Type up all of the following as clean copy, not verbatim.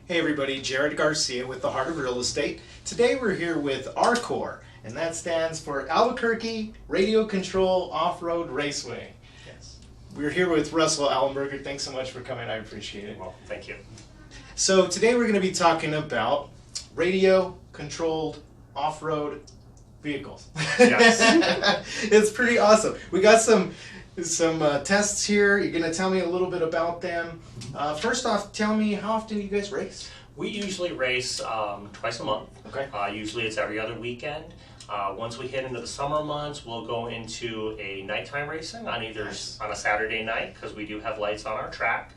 Hey everybody, Jared Garcia with the Heart of Real Estate. Today we're here with ARCOR, and that stands for Albuquerque Radio Control Off-Road Raceway. Yes. We're here with Russell Allenberger. Thanks so much for coming. I appreciate it. Well, thank you. So today we're going to be talking about radio-controlled off-road vehicles. Yes. It's pretty awesome. We got some tests here. You're going to tell me a little bit about them. First off, tell me, how often do you guys race? We usually race twice a month. Okay. Usually it's every other weekend. Once we hit into the summer months, we'll go into a nighttime racing on either on a Saturday night, because we do have lights on our track.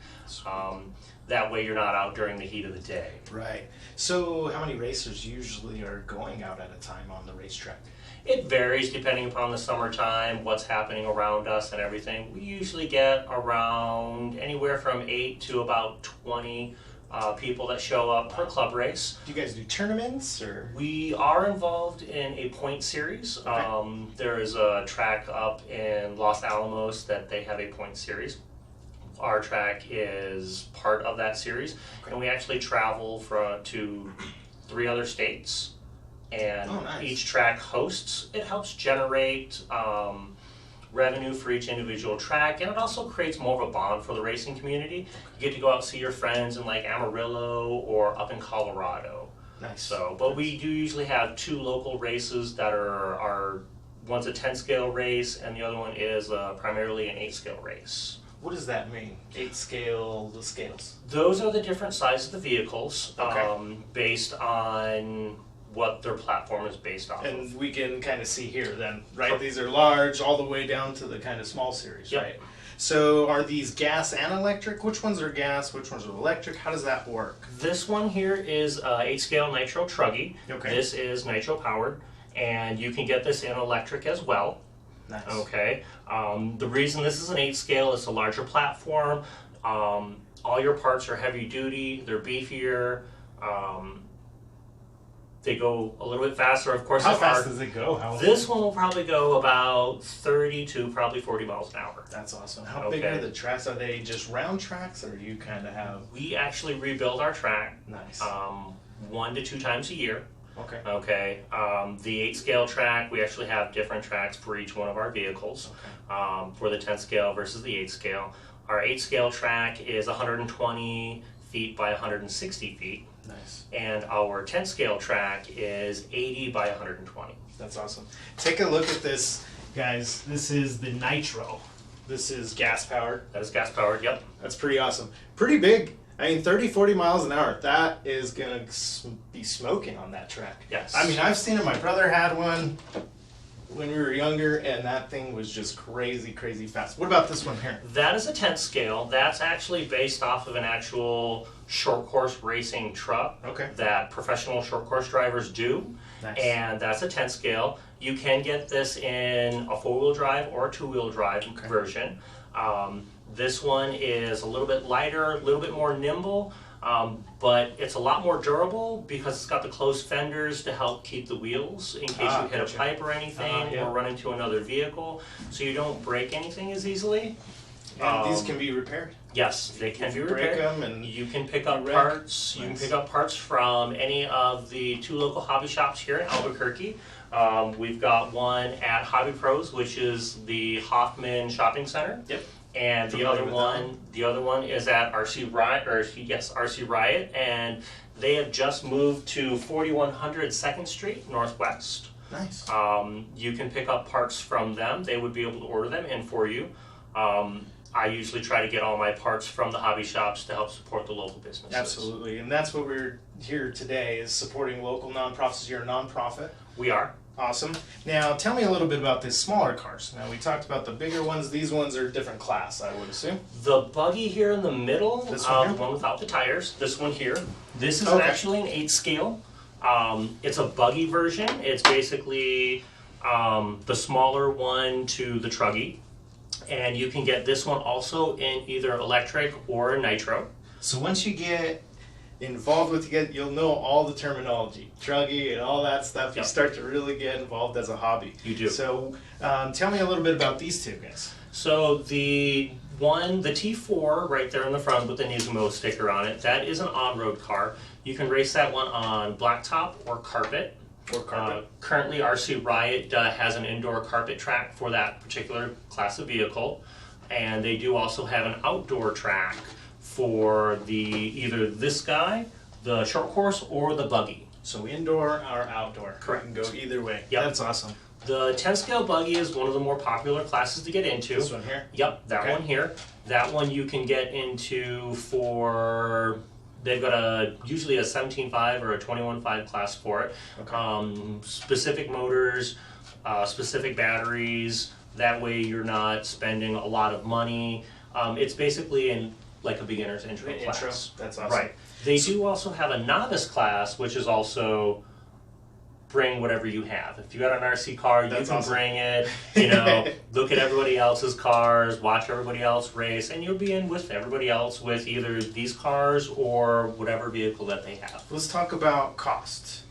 That way you're not out during the heat of the day. Right. So how many racers usually are going out at a time on the racetrack? It varies depending upon the summertime, what's happening around us and everything. We usually get around anywhere from 8 to about 20 people that show up per club race. Do you guys do tournaments, or? We are involved in a point series. Okay. There is a track up in Los Alamos that they have a point series. Our track is part of that series, and we actually travel to 3 other states. And nice. Each track hosts. It helps generate revenue for each individual track, and it also creates more of a bond for the racing community. You get to go out and see your friends in like Amarillo or up in Colorado. Nice. But we do usually have 2 local races that are one's a 10 scale race, and the other one is primarily an 8 scale race. What does that mean? 8 scale, the scales? Those are the different sizes of the vehicles, Okay. based on what their platform is based off of. And we can kind of see here then, right? Sure. These are large all the way down to the kind of small series, Yep. right? So are these gas and electric? Which ones are gas? Which ones are electric? How does that work? This one here is 8 scale nitro truggy. Okay. This is nitro powered, and you can get this in electric as well. Nice. Okay. The reason this is an 8 scale is a larger platform. All your parts are heavy duty. They're beefier. They go a little bit faster. Of course, How fast does it go? This one will probably go about 30 to probably 40 miles an hour. That's awesome. How big are the tracks? Are they just round tracks, or do you kind of have? We actually rebuild our track. Nice. 1 to 2 times a year. Okay. Okay. The 8 scale track, we actually have different tracks for each one of our vehicles. Okay. For the 10 scale versus the 8 scale. Our 8 scale track is 120 feet by 160 feet. Nice. And our 10 scale track is 80 by 120. That's awesome. Take a look at this, guys. This is the nitro. This is gas powered. That is gas powered, yep. That's pretty awesome. Pretty big. I mean, 30, 40 miles an hour. That is going to be smoking on that track. Yes. I mean, I've seen it. My brother had one when we were younger, and that thing was just crazy, crazy fast. What about this one here? That is a 10th scale. That's actually based off of an actual short course racing truck that professional short course drivers do. Nice. And that's a 10th scale. You can get this in a 4-wheel drive or a 2-wheel drive version. This one is a little bit lighter, a little bit more nimble, but it's a lot more durable because it's got the closed fenders to help keep the wheels in case you hit a pipe or anything or run into another vehicle, so you don't break anything as easily. And these can be repaired. Yes, they can be repaired. Break them and you can pick up parts. You can pick up parts from any of the 2 local hobby shops here in Albuquerque. We've got one at Hobby Pros, which is the Hoffman Shopping Center. Yep. And the other one is at RC Riot, and they have just moved to 4100 2nd Street Northwest. Nice. You can pick up parts from them. They would be able to order them in for you. I usually try to get all my parts from the hobby shops to help support the local businesses. Absolutely, and that's what we're here today, is supporting local nonprofits. You're a nonprofit. We are. Awesome. Now, tell me a little bit about these smaller cars. Now, we talked about the bigger ones. These ones are different class, I would assume. The buggy here in the middle, this one the one without the tires, this one here, this is actually an 8 scale. It's a buggy version. It's basically the smaller one to the truggy. And you can get this one also in either electric or nitro. So once you get involved with it, you'll know all the terminology, truggy and all that stuff. You start to really get involved as a hobby. You do. So tell me a little bit about these two guys. So the T4 right there in the front with the Nismo sticker on it, that is an on-road car. You can race that one on blacktop or carpet. Currently, RC Riot has an indoor carpet track for that particular class of vehicle, and they do also have an outdoor track for either this guy, the short course, or the buggy. So indoor or outdoor. Correct. You can go either way. Yep. That's awesome. The 10 scale buggy is one of the more popular classes to get into. This one here? Yep, that one here. That one you can get into for, they've got usually a 17.5 or a 21.5 class for it. Okay. Specific motors, specific batteries. That way you're not spending a lot of money. It's basically like a beginner's intro class. That's awesome. Right. They do also have a novice class, which is also bring whatever you have. If you got an RC car, you can bring it, look at everybody else's cars, watch everybody else race, and you'll be in with everybody else with either these cars or whatever vehicle that they have. Let's talk about cost.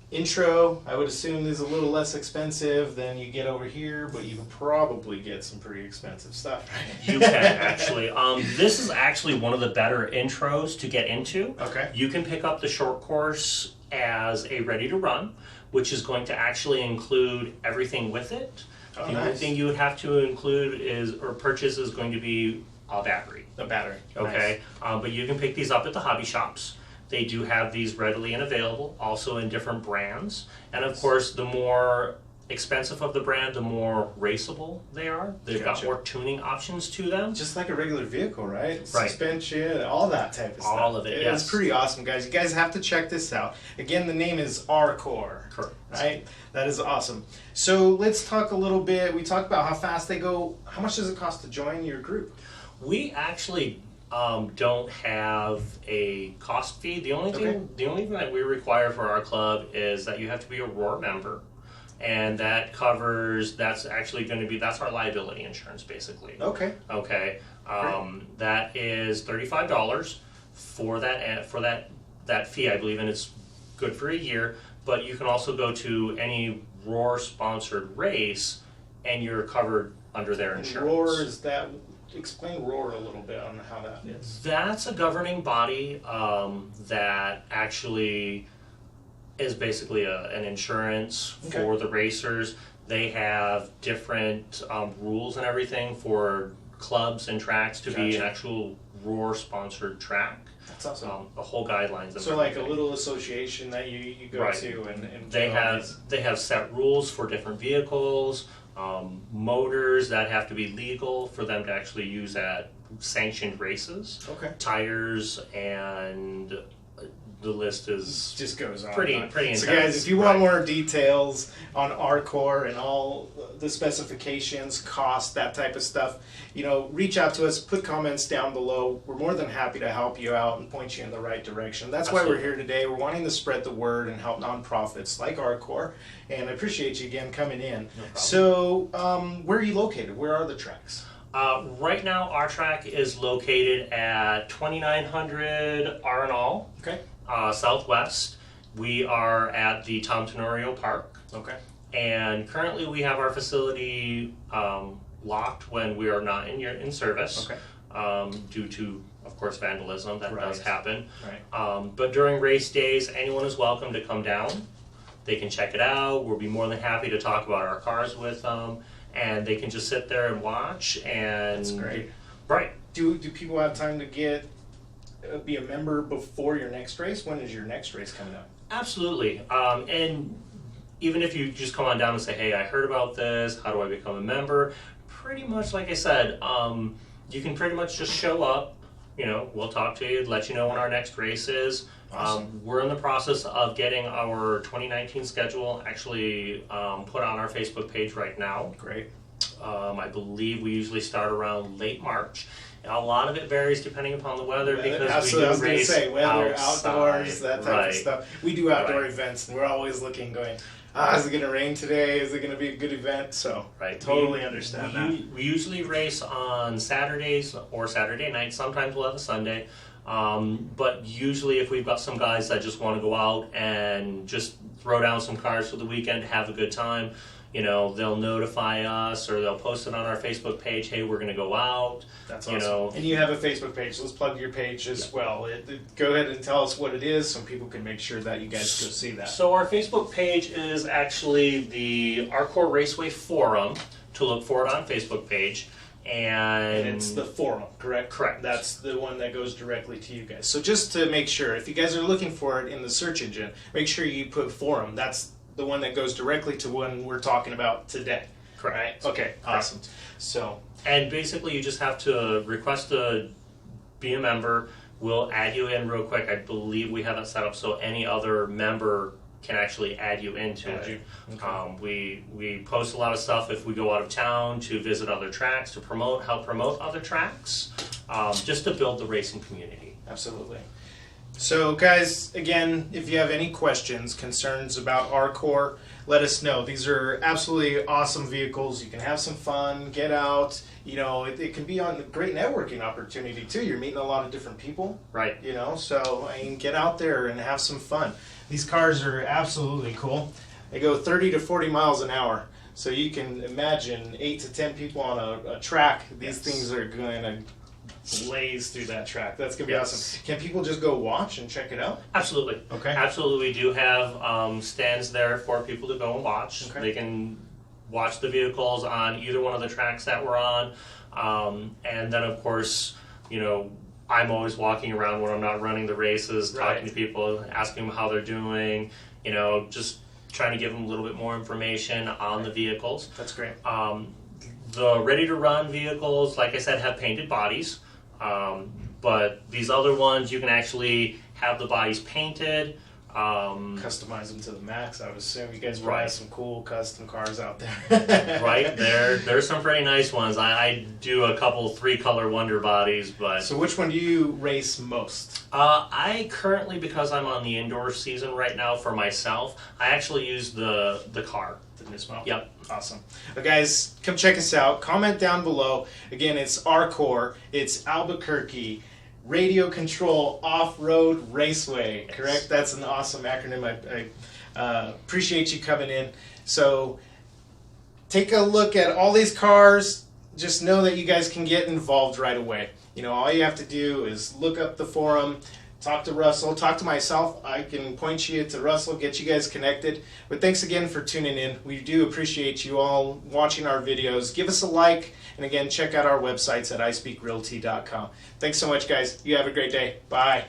Intro, I would assume, is a little less expensive than you get over here, but you can probably get some pretty expensive stuff, right? You can, actually. This is actually one of the better intros to get into. Okay. You can pick up the short course as a ready to run, which is going to actually include everything with it. Oh, the only thing you would have to include purchase is going to be a battery. A battery. Okay. Nice. But you can pick these up at the hobby shops. They do have these readily and available, also in different brands. And of course, the more expensive of the brand, the more raceable they are. They've got more tuning options to them. Just like a regular vehicle, right? Right. Suspension, all that type of stuff. All of it, yes. It's pretty awesome, guys. You guys have to check this out. Again, the name is ARCOR. Correct. Right? That is awesome. So let's talk a little bit. We talked about how fast they go. How much does it cost to join your group? We actually don't have a cost fee. The only thing that we require for our club is that you have to be a ROAR member. And that covers, that's our liability insurance, basically. Okay. Okay. That is $35 for that fee, I believe, and it's good for a year. But you can also go to any ROAR sponsored race, and you're covered under their insurance. ROAR is that. Explain ROAR a little bit on how that is. That's a governing body that actually is basically an insurance for the racers. They have different rules and everything for clubs and tracks to be an actual ROAR sponsored track. That's awesome. The whole guidelines. So like a little association that you go to and they have set rules for different vehicles, motors that have to be legal for them to actually use at sanctioned races. Okay. Tires, and the list is just goes on. Pretty intense. So guys, if you want more details on ARCOR and all the specifications, cost, that type of stuff, reach out to us, put comments down below. We're more than happy to help you out and point you in the right direction. That's why we're here today. We're wanting to spread the word and help nonprofits like ARCOR, and I appreciate you again coming in. No problem. So, where are you located? Where are the tracks? Right now, our track is located at 2900 R&All. Okay. Southwest. We are at the Tom Tenorio Park. Okay. And currently we have our facility locked when we are not in service. Okay. Due to, of course, vandalism. That does happen. Right. But during race days, anyone is welcome to come down. They can check it out. We'll be more than happy to talk about our cars with them. And they can just sit there and watch. And that's great. Right. Do people have time to be a member before your next race? When is your next race coming up? Absolutely. And even if you just come on down and say, hey, I heard about this, how do I become a member? Pretty much like I said, you can pretty much just show up, we'll talk to you, let you know when our next race is. Awesome. We're in the process of getting our 2019 schedule actually put on our Facebook page right now. Great. I believe we usually start around late March. A lot of it varies depending upon the weather because we do race weather, outside, outdoors, that type of stuff. We do outdoor events, and we're always looking, going, is it going to rain today? Is it going to be a good event? So, totally understand that. We usually race on Saturdays or Saturday nights. Sometimes we'll have a Sunday. But usually if we've got some guys that just want to go out and just throw down some cars for the weekend, have a good time, you know, they'll notify us or they'll post it on our Facebook page. Hey, we're going to go out. That's you awesome. know. And you have a Facebook page. Let's plug your page as well. Go ahead and tell us what it is so people can make sure that you guys go see that. So our Facebook page is actually the ARCOR Raceway forum, to look for it on Facebook page. And it's the forum, correct? Correct. That's the one that goes directly to you guys. So just to make sure, if you guys are looking for it in the search engine, make sure you put forum. That's the one that goes directly to one we're talking about today. Correct. Right? Okay, awesome. So, and basically you just have to request to be a member. We'll add you in real quick. I believe we have it set up so any other member can actually add you into it. Okay. We post a lot of stuff if we go out of town to visit other tracks, to help promote other tracks, just to build the racing community. Absolutely. So guys, again, if you have any questions, concerns about ARCOR, let us know. These are absolutely awesome vehicles. You can have some fun, get out. You know, it can be on a great networking opportunity too. You're meeting a lot of different people. Right. You know, so I mean, get out there and have some fun. These cars are absolutely cool. They go 30 to 40 miles an hour. So you can imagine 8 to 10 people on a track. These things are going to blaze through that track. That's going to be awesome. Can people just go watch and check it out? Absolutely. Okay. Absolutely. We do have stands there for people to go and watch. Okay. They can watch the vehicles on either one of the tracks that we're on. And then, of course, you know, I'm always walking around when I'm not running the races, talking to people, asking them how they're doing, you know, just trying to give them a little bit more information on the vehicles. That's great. The ready-to-run vehicles, like I said, have painted bodies, but these other ones, you can actually have the bodies painted. Customize them to the max, I would assume. You guys probably have some cool custom cars out there. Right, there's some pretty nice ones. I do a couple 3-color Wonder bodies, but... So which one do you race most? I currently, because I'm on the indoor season right now for myself, I actually use the car. The Nismo? Yep. Awesome. Well, guys, come check us out. Comment down below. Again, it's ARCOR. It's Albuquerque Radio Control Off-Road Raceway, correct? That's an awesome acronym. I appreciate you coming in. So take a look at all these cars. Just know that you guys can get involved right away. You know, all you have to do is look up the forum, talk to Russell, talk to myself. I can point you to Russell, get you guys connected. But thanks again for tuning in. We do appreciate you all watching our videos. Give us a like, and again, check out our websites at iSpeakRealty.com. Thanks so much, guys. You have a great day. Bye.